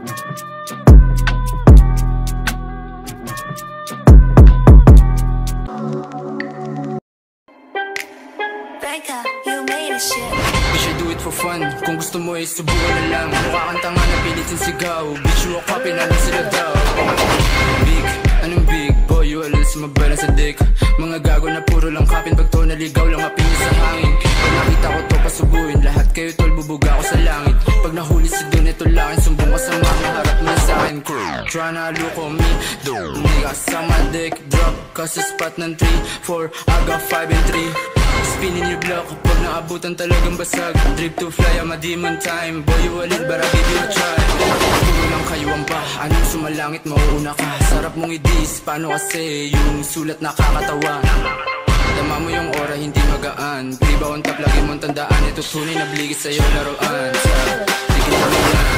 You made it shit. Bitch, I do it for fun. Kung gusto mo ay subukan na lang. Mukha kang tanga na pilitin sigaw. Bitch, you a copy na lang sila daw. Big, anong big? Boy, you alin sumabala sa dick. Mga gago na puro lang kapin. Pag to naligaw lang mapingin sa hangin. Pag nakita ko to pasubuin. Lahat kayo tol, bubuga ko sa langit. Pag nahuli si Don, ito langin. Sumbong ka sa mga harap mo sa akin. Tryna look on me, do nigga sa my dick. Drop ka sa spot ng 3, 4. I got 5 and 3. Spinning your block kapag naabutan talagang basag. Drip to fly, I'm a demon time. Boy, you a little but I give you a try. Puro lang kayo ang pa, anong sumalangit mauuna ka. Sarap mong i-diss, paano kasi yung sulat nakakatawa. Tama mo yung aura, hindi magaan. Priba on top, lagi mong tandaan. Ito tunay na bligit sa'yo laruan. Sa tigil na